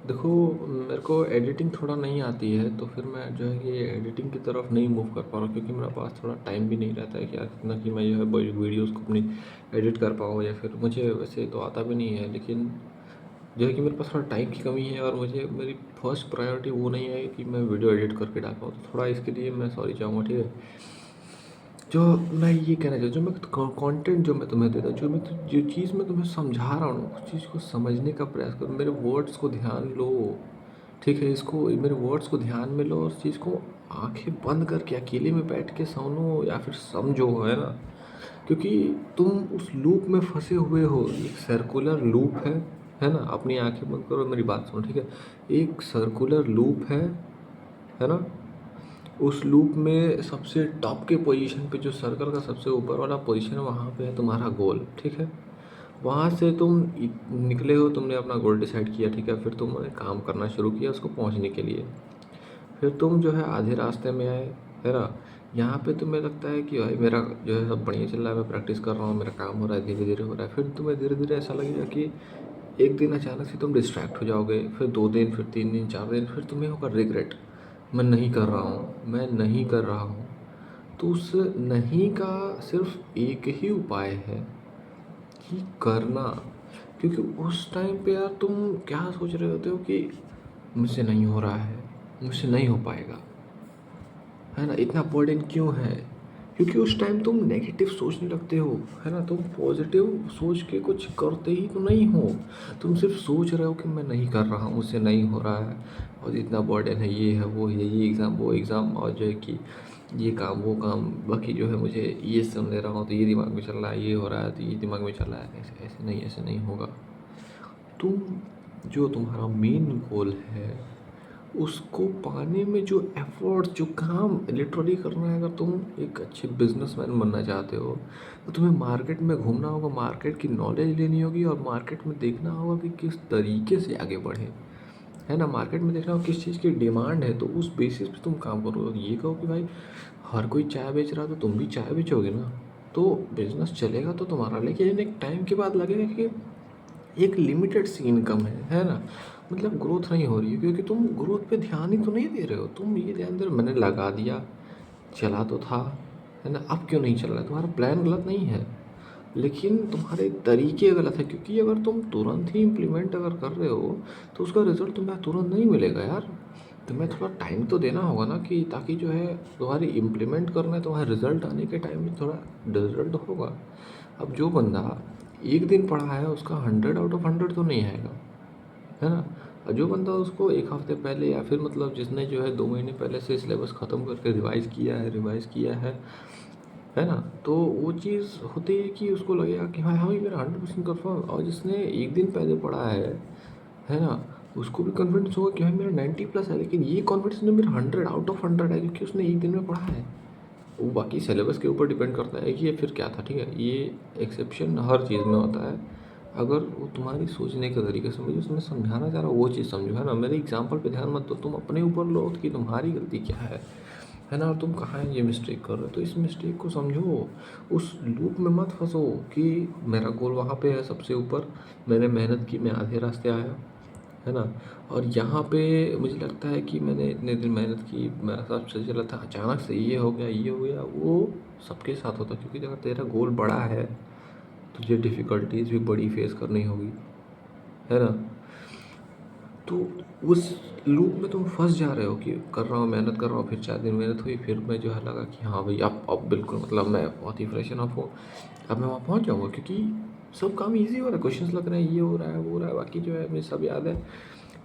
देखो, मेरे को एडिटिंग थोड़ा नहीं आती है, तो फिर मैं जो है कि एडिटिंग की तरफ नहीं मूव कर पा रहा हूँ, क्योंकि मेरे पास थोड़ा टाइम भी नहीं रहता है कि यार इतना कि मैं जो है वीडियोज़ को अपनी एडिट कर पाऊँ, या फिर मुझे वैसे तो आता भी नहीं है, लेकिन जो है कि मेरे पास थोड़ा टाइम की कमी है, और मुझे मेरी फर्स्ट प्रायोरिटी वो नहीं है कि मैं वीडियो एडिट करके डाल पाऊँ। तो थोड़ा इसके लिए मैं सॉरी चाहूँगा, ठीक है। जो मैं ये कहना चाहता हूँ, जो मैं कंटेंट जो मैं तुम्हें देता हूँ, जो चीज़ मैं तुम्हें समझा रहा हूँ, उस चीज़ को समझने का प्रयास करो, मेरे वर्ड्स को ध्यान लो, ठीक है। इसको, मेरे वर्ड्स को ध्यान में लो, और उस चीज़ को आंखें बंद करके अकेले में बैठ के सुनो या फिर समझो, है ना। क्योंकि तुम उस लूप में फंसे हुए हो, एक सर्कुलर लूप है ना। अपनी आंखें बंद करो, मेरी बात सुनो, ठीक है। एक सर्कुलर लूप है ना। उस लूप में सबसे टॉप के पोजीशन पे, जो सर्कल का सबसे ऊपर वाला पोजीशन है, वहाँ पे है तुम्हारा गोल, ठीक है। वहाँ से तुम निकले हो, तुमने अपना गोल डिसाइड किया, ठीक है। फिर तुमने काम करना शुरू किया उसको पहुँचने के लिए। फिर तुम जो है आधे रास्ते में आए, है ना। यहाँ पे तुम्हें लगता है कि भाई मेरा जो है सब बढ़िया चल रहा है, मैं प्रैक्टिस कर रहा हूँ, मेरा काम हो रहा है, धीरे धीरे हो रहा है। फिर तुम्हें धीरे धीरे ऐसा लगेगा कि एक दिन अचानक से तुम डिस्ट्रैक्ट हो जाओगे, फिर 2 दिन, फिर 3 दिन, 4 दिन, फिर तुम्हें होगा रिग्रेट, मैं नहीं कर रहा हूँ, मैं नहीं कर रहा हूँ। तो उस नहीं का सिर्फ एक ही उपाय है कि करना। क्योंकि उस टाइम पे यार तुम क्या सोच रहे होते हो कि मुझसे नहीं हो रहा है, मुझसे नहीं हो पाएगा, है ना, इतना बर्डन क्यों है। क्योंकि उस टाइम तुम नेगेटिव सोचने लगते हो, है ना। तुम पॉजिटिव सोच के कुछ करते ही तो नहीं हो। तुम सिर्फ सोच रहे हो कि मैं नहीं कर रहा हूँ, मुझसे नहीं हो रहा है, और इतना बर्डन है, ये है, वो है, ये एग्ज़ाम, वो एग्ज़ाम, और जो है कि ये काम, वो काम, बाकी जो है मुझे ये सुन ले रहा हूँ, तो ये दिमाग में चल रहा है, ये हो रहा है, तो ये दिमाग में चल रहा है। ऐसे ऐसे नहीं, ऐसे नहीं होगा। तुम, जो तुम्हारा मेन गोल है, उसको पाने में जो एफर्ट, जो काम लिटरली करना है, अगर तुम एक अच्छे बिजनेसमैन बनना चाहते हो, तो तुम्हें मार्केट में घूमना होगा, मार्केट की नॉलेज लेनी होगी, और मार्केट में देखना होगा कि किस तरीके से आगे बढ़े, है ना। मार्केट में देखना होगा किस चीज़ की डिमांड है, तो उस बेसिस पे तुम काम करो। ये कहो कि भाई हर कोई चाय बेच रहा है, तो तुम भी चाय बेचोगे ना, तो बिजनेस चलेगा तो तुम्हारा, लेकिन एक टाइम के बाद लगेगा कि एक लिमिटेड सी इनकम है ना। मतलब ग्रोथ नहीं हो रही है, क्योंकि तुम ग्रोथ पे ध्यान ही तो नहीं दे रहे हो। तुम ये ध्यान दे रहे हो, मैंने लगा दिया, चला तो था, है ना, अब क्यों नहीं चल रहा है। तुम्हारा प्लान गलत नहीं है, लेकिन तुम्हारे तरीके गलत है। क्योंकि अगर तुम तुरंत ही इम्प्लीमेंट अगर कर रहे हो, तो उसका रिजल्ट तुम्हें तुरंत नहीं मिलेगा यार। तुम्हें थोड़ा टाइम तो देना होगा ना, कि ताकि जो है तुम्हारी इम्प्लीमेंट करना है, तुम्हारे रिजल्ट आने के टाइम में थोड़ा रिजल्ट होगा। अब जो बंदा एक दिन पढ़ा है, उसका 100 आउट ऑफ 100 तो नहीं आएगा, है ना। और जो बंदा उसको एक हफ्ते पहले, या फिर मतलब जिसने जो है 2 महीने पहले से सिलेबस ख़त्म करके रिवाइज़ किया है ना, तो वो चीज़ होती है कि उसको लगेगा कि हाँ हाँ भाई मेरा 100% कन्फर्म। और जिसने एक दिन पहले पढ़ा है ना, उसको भी कॉन्फिडेंस होगा कि भाई मेरा 90+ है, लेकिन ये कॉन्फिडेंस नहीं, मेरा 100 आउट ऑफ 100 है, क्योंकि उसने एक दिन में पढ़ा है। वो बाकी सिलेबस के ऊपर डिपेंड करता है कि ये फिर क्या था, ठीक है। ये एक्सेप्शन हर चीज़ में होता है। अगर वो तुम्हारी सोचने के तरीके से, मुझे उसमें समझाना चाह रहा हूँ वो चीज़ समझो, है ना। मेरे एग्जाम्पल पे ध्यान मत दो, तुम अपने ऊपर लो कि तुम्हारी गलती क्या है ना, और तुम कहाँ ये मिस्टेक कर रहे हो। तो इस मिस्टेक को समझो, उस लूप में मत फंसो कि मेरा गोल वहाँ पे है सबसे ऊपर, मैंने मेहनत की, मैं आधे रास्ते आया, है ना। और यहाँ पे मुझे लगता है कि मैंने इतने दिन मेहनत की, मेरा सब सही चला था, अचानक से ये हो गया, ये हो गया। वो सबके साथ होता है, क्योंकि अगर तेरा गोल बड़ा है, तुझे डिफ़िकल्टीज भी बड़ी फेस करनी होगी, है ना। तो उस लूप में तुम फंस जा रहे हो कि कर रहा हूँ, मेहनत कर रहा हूँ, फिर 4 दिन मेहनत हुई, फिर मैं जो है लगा कि हाँ भाई अब बिल्कुल, मतलब मैं बहुत ही फ्रेशन अप हूँ, अब मैं वहाँ पहुँच जाऊँगा, क्योंकि सब काम ईजी हो रहा है, क्वेश्चंस लग रहे हैं, ये हो रहा है, वो हो रहा है, बाकी जो है मुझे सब याद है,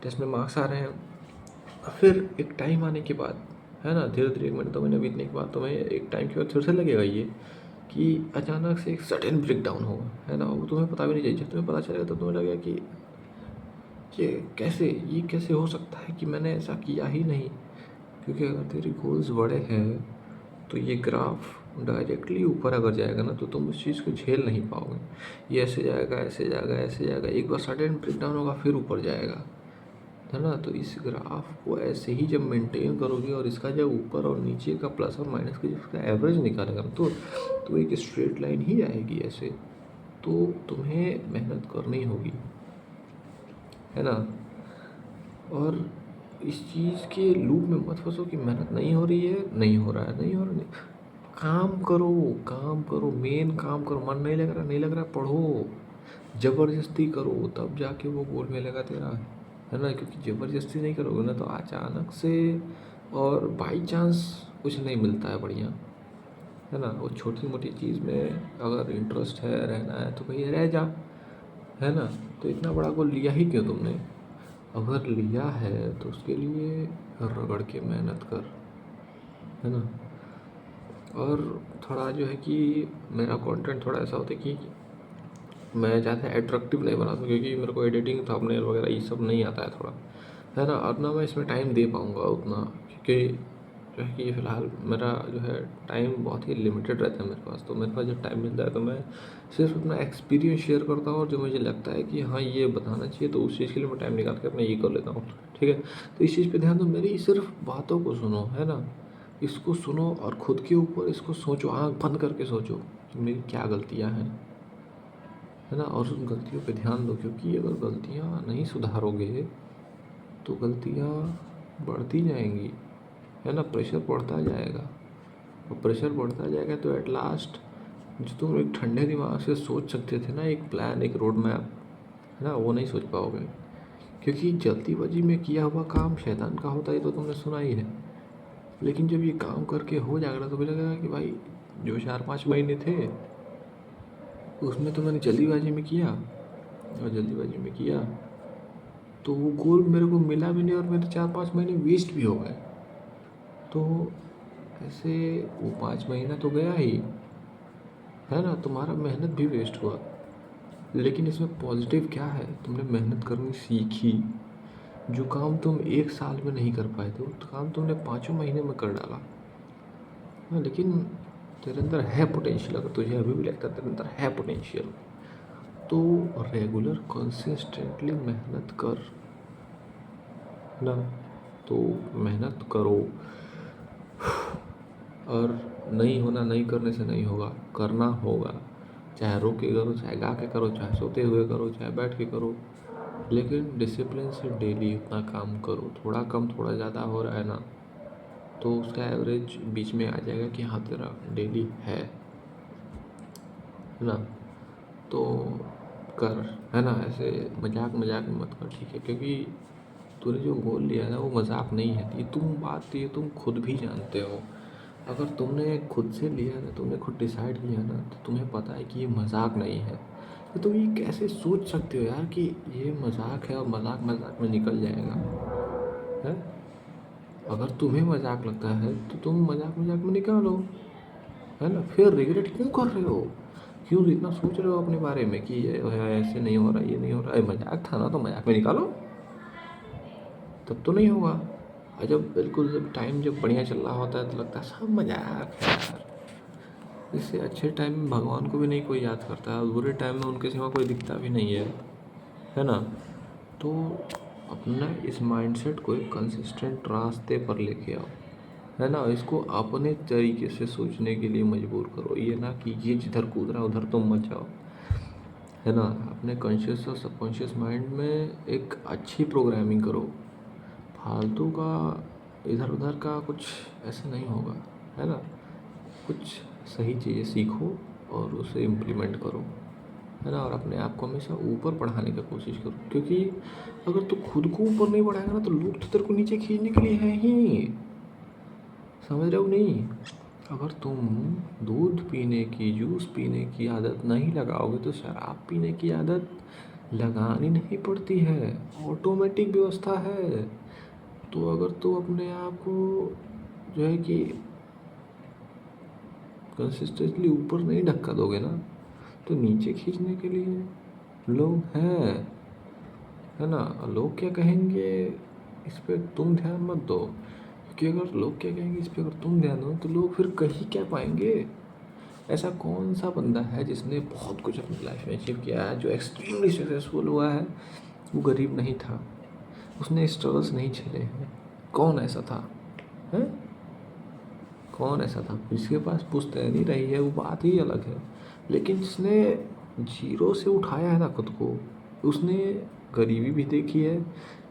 टेस्ट में मार्क्स आ रहे हैं। फिर एक टाइम आने के बाद, है ना, धीरे धीरे 1 महीने 2 महीने बीतने के बाद तुम्हें एक टाइम के बाद फिर से लगेगा ये कि अचानक से एक सडन ब्रेक डाउन होगा, है ना। वो तुम्हें पता भी नहीं चलेगा, जब तुम्हें पता चलेगा तो तुम्हें लगेगा कि ये कैसे हो सकता है कि मैंने ऐसा किया ही नहीं। क्योंकि अगर तेरे गोल्स बड़े हैं, तो ये ग्राफ डायरेक्टली ऊपर अगर जाएगा ना, तो तुम उस चीज़ को झेल नहीं पाओगे। ये ऐसे जाएगा, ऐसे जाएगा, ऐसे जाएगा, एक बार सडन ब्रेक डाउन होगा, फिर ऊपर जाएगा, है ना। तो इस ग्राफ को ऐसे ही जब मेंटेन करोगे, और इसका जब ऊपर और नीचे का प्लस और माइनस का जिसका एवरेज निकालेगा ना, तो एक स्ट्रेट लाइन ही आएगी ऐसे। तो तुम्हें मेहनत करनी होगी, है ना। और इस चीज़ के लूप में मत फंसो कि मेहनत नहीं हो रही है, नहीं हो रहा है, नहीं हो रहा नहीं। काम करो, मेन काम करो। मन नहीं लग रहा, पढ़ो। ज़बरदस्ती करो तब जाके वो गोल मिलेगा तेरा, है ना? क्योंकि ज़बरदस्ती नहीं करोगे ना तो अचानक से और बाई चांस कुछ नहीं मिलता है बढ़िया, है ना? वो छोटी मोटी चीज़ में अगर इंटरेस्ट है, रहना है तो कहीं रह जा, है ना? तो इतना बड़ा गोल लिया ही क्यों तुमने? अगर लिया है तो उसके लिए रगड़ के मेहनत कर, है ना? और थोड़ा जो है कि मेरा कंटेंट थोड़ा ऐसा होता है कि मैं ज़्यादा अट्रैक्टिव नहीं बनाता, क्योंकि मेरे को एडिटिंग, थंबनेल वगैरह ये सब नहीं आता है थोड़ा, है ना? और ना मैं इसमें टाइम दे पाऊँगा उतना, क्योंकि जो है कि फ़िलहाल मेरा जो है टाइम बहुत ही लिमिटेड रहता है मेरे पास। तो मेरे पास जब टाइम मिलता है तो मैं सिर्फ अपना एक्सपीरियंस शेयर करता हूँ, और जो मुझे लगता है कि हाँ ये बताना चाहिए तो उस चीज़ के लिए मैं टाइम निकाल के अपना ये कर लेता हूँ, ठीक है? तो इस चीज़ पे ध्यान दो, मेरी सिर्फ बातों को सुनो, है ना? इसको सुनो और खुद के ऊपर इसको सोचो, आँख बंद करके सोचो कि मेरी क्या गलतियाँ हैं, है ना? और उन गलतियों पे ध्यान दो, क्योंकि अगर गलतियाँ नहीं सुधारोगे तो गलतियाँ बढ़ती जाएंगी, है ना? प्रेशर बढ़ता जाएगा, और प्रेशर बढ़ता जाएगा तो एट लास्ट जो तुम एक ठंडे दिमाग से सोच सकते थे ना, एक प्लान, एक रोड मैप, है ना, वो नहीं सोच पाओगे, क्योंकि जल्दीबाजी में किया हुआ काम शैतान का होता है, तो तुमने सुना ही है। लेकिन जब ये काम करके हो जाएगा तो मुझे लगेगा कि भाई जो 4-5 महीने थे उसमें तो मैंने जल्दीबाजी में किया, और जल्दीबाजी में किया तो वो गोल मेरे को मिला भी नहीं, और मेरे 4-5 महीने वेस्ट भी हो गए। तो ऐसे वो 5 महीना तो गया ही, है ना? तुम्हारा मेहनत भी वेस्ट हुआ। लेकिन इसमें पॉजिटिव क्या है, तुमने मेहनत करनी सीखी। जो काम तुम 1 साल में नहीं कर पाए थे, वो काम तुमने 5 महीने में कर डाला। हाँ, लेकिन तेरे अंदर है पोटेंशियल, अगर तुझे अभी भी लगता है तेरे अंदर है पोटेंशियल, तो रेगुलर कंसिस्टेंटली मेहनत कर ना। तो मेहनत करो, और नहीं होना, नहीं करने से नहीं होगा, करना होगा। चाहे रो के करो, चाहे गा के करो, चाहे सोते हुए करो, चाहे बैठ के करो, लेकिन डिसिप्लिन से डेली उतना काम करो। थोड़ा कम थोड़ा ज़्यादा हो रहा है ना, तो उसका एवरेज बीच में आ जाएगा कि हाँ तेरा डेली है ना? तो कर, है ना? ऐसे मजाक मजाक में मत कर, ठीक है? क्योंकि तूने जो गोल लिया है ना वो मजाक नहीं है, ये तुम खुद भी जानते हो। अगर तुमने खुद से लिया ना, तुमने खुद डिसाइड किया ना, तो तुम्हें पता है कि ये मजाक नहीं है। तो तुम ये कैसे सोच सकते हो यार कि ये मजाक है और मजाक मजाक में निकल जाएगा, है? अगर तुम्हें मजाक लगता है तो तुम मजाक मजाक में निकालो, है ना? फिर रिग्रेट क्यों कर रहे हो? क्यों इतना सोच रहे हो अपने बारे में कि ये ऐसे नहीं हो रहा, ये नहीं हो रहा? मजाक था ना तो मजाक में निकालो, तब तो नहीं होगा। और जब बिल्कुल जब टाइम जब बढ़िया चल रहा होता है तो लगता है सब मजाक है यार। इससे अच्छे टाइम में भगवान को भी नहीं कोई याद करता है, और बुरे टाइम में उनके सिवा कोई दिखता भी नहीं है ना? तो अपना इस माइंडसेट को एक कंसिस्टेंट रास्ते पर लेके आओ, है ना? इसको अपने तरीके से सोचने के लिए मजबूर करो, ये ना कि ये जिधर कूद रहा है उधर तुम मत जाओ, है ना? अपने कॉन्शियस और सबकॉन्शियस माइंड में एक अच्छी प्रोग्रामिंग करो। फालतू का इधर उधर का कुछ ऐसे नहीं होगा, है ना? कुछ सही चीज़ें सीखो और उसे इम्प्लीमेंट करो, है ना? और अपने आप को हमेशा ऊपर बढ़ाने की कोशिश करो, क्योंकि अगर तू खुद को ऊपर नहीं बढ़ाएगा ना तो लोग तो तेरे को नीचे खींचने के लिए हैं ही, समझ रहे हो नहीं? अगर तुम दूध पीने की, जूस पीने की आदत नहीं लगाओगे तो शराब पीने की आदत लगानी नहीं पड़ती है, ऑटोमेटिक व्यवस्था है। तो अगर तू अपने आप को जो है कि कंसिस्टेंटली ऊपर नहीं धक्का दोगे ना, तो नीचे खींचने के लिए लोग हैं, है ना? लोग क्या कहेंगे इस पे तुम ध्यान मत दो, क्योंकि अगर लोग क्या कहेंगे इस पे अगर तुम ध्यान दो तो लोग फिर कहीं क्या पाएंगे? ऐसा कौन सा बंदा है जिसने बहुत कुछ अपनी लाइफ में अचीव किया है, जो एक्सट्रीमली सक्सेसफुल हुआ है, वो गरीब नहीं था, उसने स्ट्रगल्स नहीं झेले हैं? कौन ऐसा था, है? कौन ऐसा था? जिसके पास पुश्तैनी रही है वो बात ही अलग है, लेकिन जिसने जीरो से उठाया है ना खुद को, उसने गरीबी भी देखी है,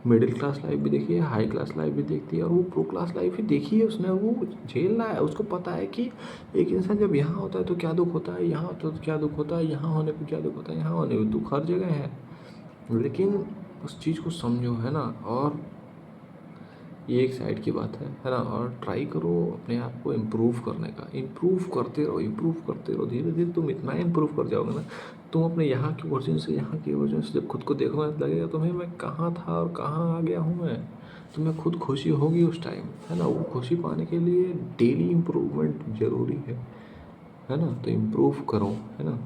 मिडिल क्लास लाइफ भी देखी है, हाई क्लास लाइफ भी देखती है, और वो प्रो क्लास लाइफ ही देखी है उसने। वो झेल रहा है, उसको पता है कि एक इंसान जब यहाँ होता है तो क्या दुख होता है, यहाँ होता है तो क्या दुख होता है, यहाँ होने पे क्या दुख होता है, यहाँ होने पे दुख हर जगह है। लेकिन उस चीज़ को समझो, है ना। और ये एक साइड की बात है ना। और ट्राई करो अपने आप को इम्प्रूव करने का, इम्प्रूव करते रहो, इम्प्रूव करते रहो। धीरे धीरे तुम इतना इम्प्रूव कर जाओगे ना, तुम अपने यहाँ के वर्जन से यहाँ के वर्जन से जब खुद को देखोगे तो लगेगा तुम्हें मैं कहाँ था और कहाँ आ गया हूँ मैं। तुम्हें खुद खुशी होगी उस टाइम, है ना। वो खुशी पाने के लिए डेली इम्प्रूवमेंट ज़रूरी है ना। तो इम्प्रूव करो, है ना।